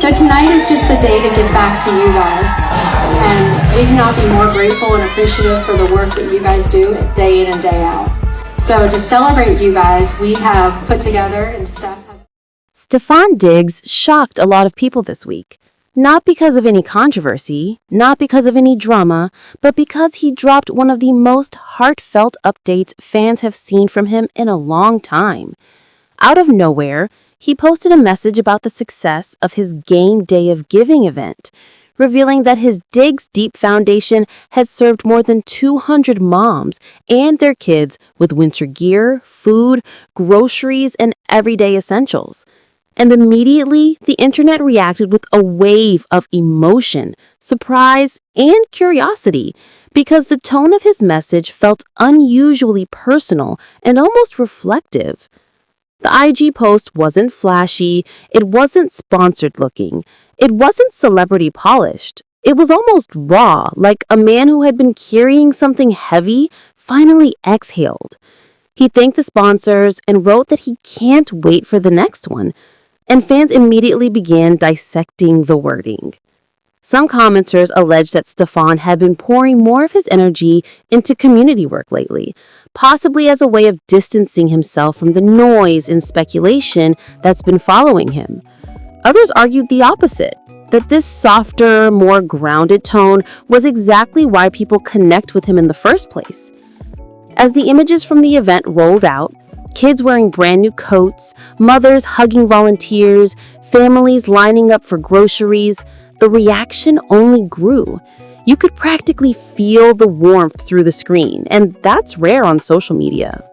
So tonight is just a day to give back to you guys, and we cannot be more grateful and appreciative for the work that you guys do day in and day out. So to celebrate you guys, we have put together, and Steph has... Stefon Diggs shocked a lot of people this week. Not because of any controversy, not because of any drama, but because he dropped one of the most heartfelt updates fans have seen from him in a long time. Out of nowhere, he posted a message about the success of his Game Day of Giving event, revealing that his Diggs Deep Foundation had served more than 200 moms and their kids with winter gear, food, groceries, and everyday essentials. And immediately, the internet reacted with a wave of emotion, surprise, and curiosity because the tone of his message felt unusually personal and almost reflective. The IG post wasn't flashy, it wasn't sponsored looking, it wasn't celebrity polished. It was almost raw, like a man who had been carrying something heavy finally exhaled. He thanked the sponsors and wrote that he can't wait for the next one. And fans immediately began dissecting the wording. Some commenters alleged that Stefon had been pouring more of his energy into community work lately, possibly as a way of distancing himself from the noise and speculation that's been following him. Others argued the opposite, that this softer, more grounded tone was exactly why people connect with him in the first place. As the images from the event rolled out, kids wearing brand new coats, mothers hugging volunteers, families lining up for groceries, the reaction only grew. You could practically feel the warmth through the screen, and that's rare on social media.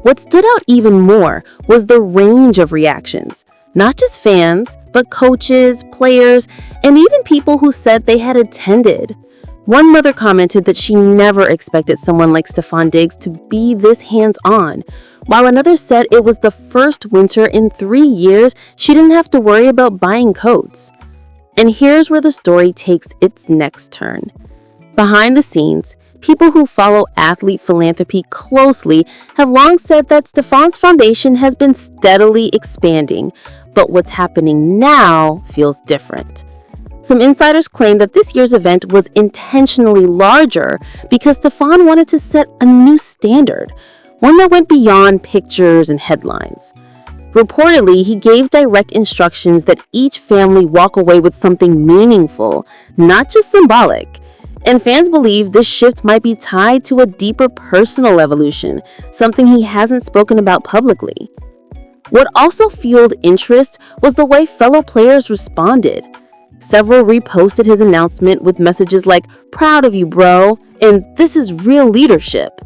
What stood out even more was the range of reactions. Not just fans, but coaches, players, and even people who said they had attended. One mother commented that she never expected someone like Stefon Diggs to be this hands-on, while another said it was the first winter in 3 years she didn't have to worry about buying coats. And here's where the story takes its next turn. Behind the scenes, people who follow athlete philanthropy closely have long said that Stefon's foundation has been steadily expanding, but what's happening now feels different. Some insiders claim that this year's event was intentionally larger because Stefon wanted to set a new standard, one that went beyond pictures and headlines. Reportedly, he gave direct instructions that each family walk away with something meaningful, not just symbolic. And fans believe this shift might be tied to a deeper personal evolution, something he hasn't spoken about publicly. What also fueled interest was the way fellow players responded. Several reposted his announcement with messages like, "Proud of you, bro," and "This is real leadership."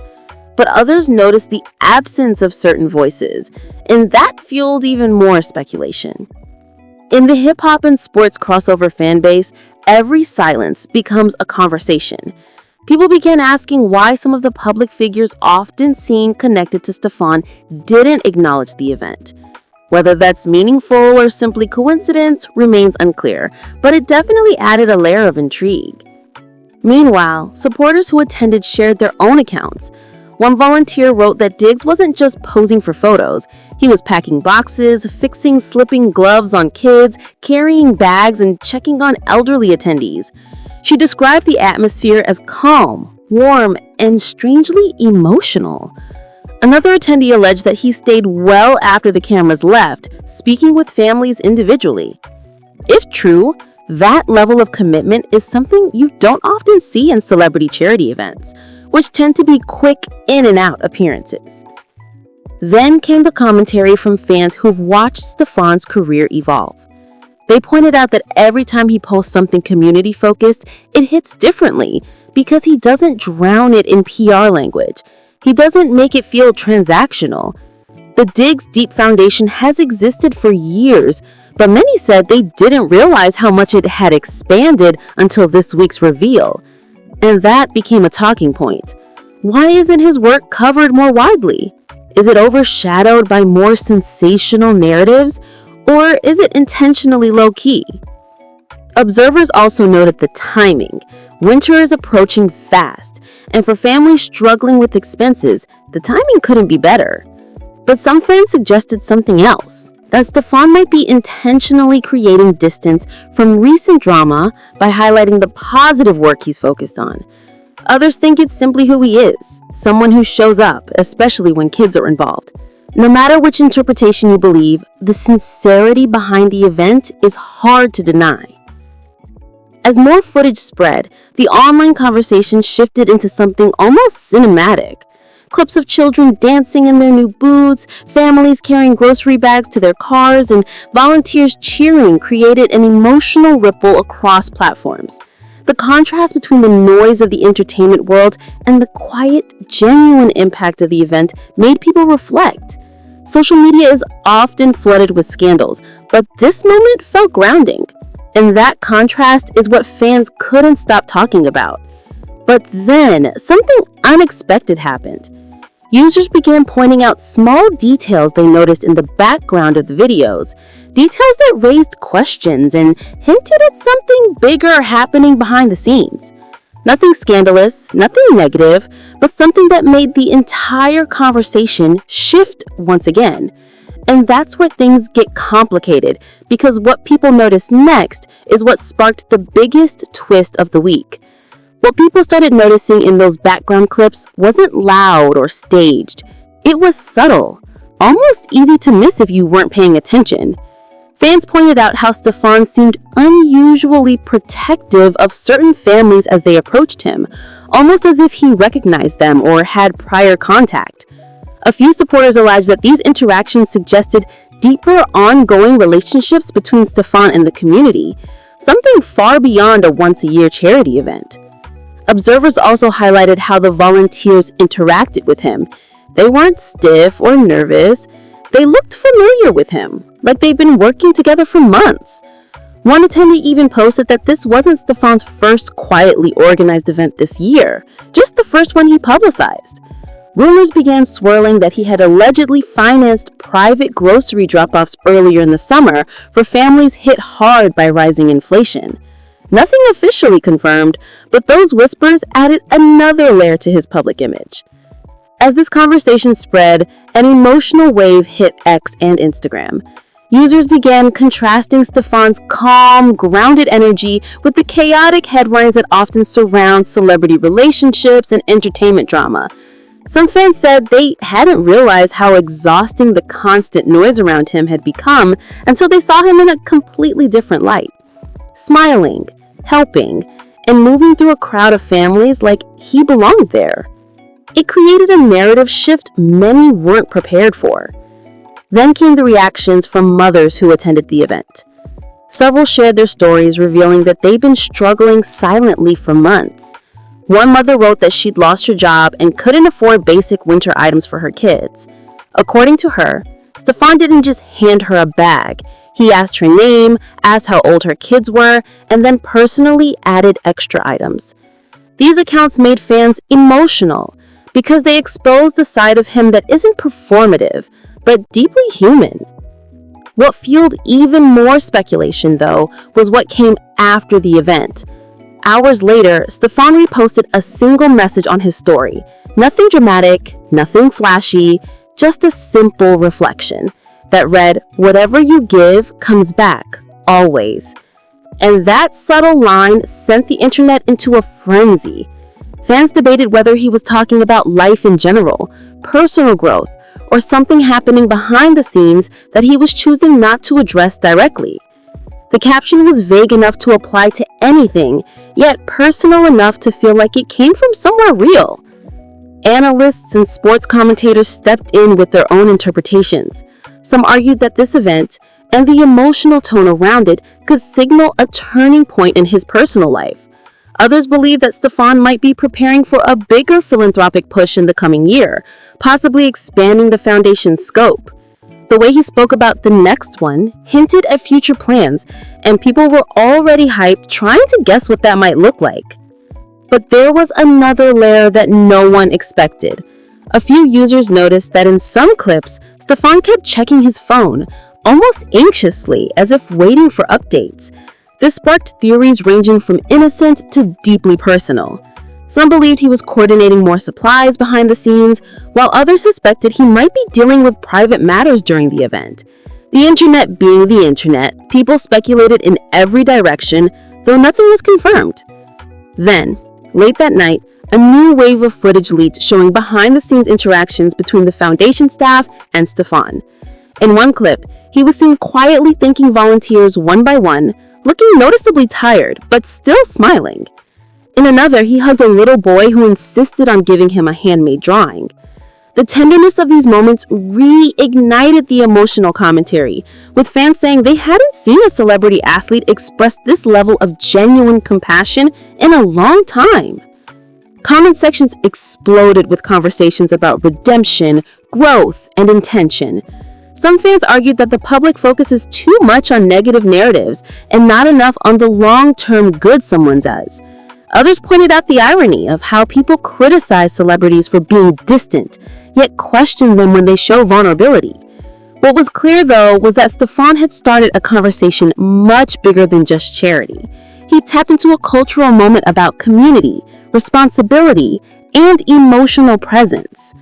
But others noticed the absence of certain voices, and that fueled even more speculation. In the hip-hop and sports crossover fan base, every silence becomes a conversation. People began asking why some of the public figures often seen connected to Stefon didn't acknowledge the event. Whether that's meaningful or simply coincidence remains unclear, but it definitely added a layer of intrigue. Meanwhile, supporters who attended shared their own accounts. One volunteer wrote that Diggs wasn't just posing for photos. He was packing boxes, fixing slipping gloves on kids, carrying bags, and checking on elderly attendees. She described the atmosphere as calm, warm, and strangely emotional. Another attendee alleged that he stayed well after the cameras left, speaking with families individually. If true, that level of commitment is something you don't often see in celebrity charity events, which tend to be quick in and out appearances. Then came the commentary from fans who've watched Stefon's career evolve. They pointed out that every time he posts something community-focused, it hits differently because he doesn't drown it in PR language. He doesn't make it feel transactional. The Diggs Deep Foundation has existed for years, but many said they didn't realize how much it had expanded until this week's reveal. And that became a talking point. Why isn't his work covered more widely? Is it overshadowed by more sensational narratives, or is it intentionally low-key? Observers also noted the timing. Winter is approaching fast, and for families struggling with expenses, the timing couldn't be better. But some fans suggested something else, that Stefon might be intentionally creating distance from recent drama by highlighting the positive work he's focused on. Others think it's simply who he is, someone who shows up, especially when kids are involved. No matter which interpretation you believe, the sincerity behind the event is hard to deny. As more footage spread, the online conversation shifted into something almost cinematic. Clips of children dancing in their new boots, families carrying grocery bags to their cars, and volunteers cheering created an emotional ripple across platforms. The contrast between the noise of the entertainment world and the quiet, genuine impact of the event made people reflect. Social media is often flooded with scandals, but this moment felt grounding. And that contrast is what fans couldn't stop talking about. But then, something unexpected happened. Users began pointing out small details they noticed in the background of the videos, details that raised questions and hinted at something bigger happening behind the scenes. Nothing scandalous, nothing negative, but something that made the entire conversation shift once again. And that's where things get complicated, because what people notice next is what sparked the biggest twist of the week. What people started noticing in those background clips wasn't loud or staged. It was subtle, almost easy to miss if you weren't paying attention. Fans pointed out how Stefon seemed unusually protective of certain families as they approached him, almost as if he recognized them or had prior contact. A few supporters alleged that these interactions suggested deeper, ongoing relationships between Stefon and the community, something far beyond a once-a-year charity event. Observers also highlighted how the volunteers interacted with him. They weren't stiff or nervous. They looked familiar with him, like they'd been working together for months. One attendee even posted that this wasn't Stefon's first quietly organized event this year, just the first one he publicized. Rumors began swirling that he had allegedly financed private grocery drop-offs earlier in the summer for families hit hard by rising inflation. Nothing officially confirmed, but those whispers added another layer to his public image. As this conversation spread, an emotional wave hit X and Instagram. Users began contrasting Stefon's calm, grounded energy with the chaotic headlines that often surround celebrity relationships and entertainment drama. Some fans said they hadn't realized how exhausting the constant noise around him had become until they saw him in a completely different light. Smiling, helping, and moving through a crowd of families like he belonged there. It created a narrative shift many weren't prepared for. Then came the reactions from mothers who attended the event. Several shared their stories, revealing that they'd been struggling silently for months. One mother wrote that she'd lost her job and couldn't afford basic winter items for her kids. According to her, Stefon didn't just hand her a bag. He asked her name, asked how old her kids were, and then personally added extra items. These accounts made fans emotional because they exposed a side of him that isn't performative, but deeply human. What fueled even more speculation, though, was what came after the event. Hours later, Stefon reposted a single message on his story. Nothing dramatic, nothing flashy, just a simple reflection that read, "Whatever you give comes back, always." And that subtle line sent the internet into a frenzy. Fans debated whether he was talking about life in general, personal growth, or something happening behind the scenes that he was choosing not to address directly. The caption was vague enough to apply to anything, yet personal enough to feel like it came from somewhere real. Analysts and sports commentators stepped in with their own interpretations. Some argued that this event, and the emotional tone around it, could signal a turning point in his personal life. Others believe that Stefon might be preparing for a bigger philanthropic push in the coming year, possibly expanding the foundation's scope. The way he spoke about the next one hinted at future plans, and people were already hyped trying to guess what that might look like. But there was another layer that no one expected. A few users noticed that in some clips, Stefon kept checking his phone, almost anxiously, as if waiting for updates. This sparked theories ranging from innocent to deeply personal. Some believed he was coordinating more supplies behind the scenes, while others suspected he might be dealing with private matters during the event. The internet being the internet, people speculated in every direction, though nothing was confirmed. Then, late that night, a new wave of footage leaked showing behind-the-scenes interactions between the foundation staff and Stefon. In one clip, he was seen quietly thanking volunteers one by one, looking noticeably tired, but still smiling. In another, he hugged a little boy who insisted on giving him a handmade drawing. The tenderness of these moments reignited the emotional commentary, with fans saying they hadn't seen a celebrity athlete express this level of genuine compassion in a long time. Comment sections exploded with conversations about redemption, growth, and intention. Some fans argued that the public focuses too much on negative narratives and not enough on the long-term good someone does. Others pointed out the irony of how people criticize celebrities for being distant, yet question them when they show vulnerability. What was clear, though, was that Stefon had started a conversation much bigger than just charity. He tapped into a cultural moment about community, responsibility, and emotional presence.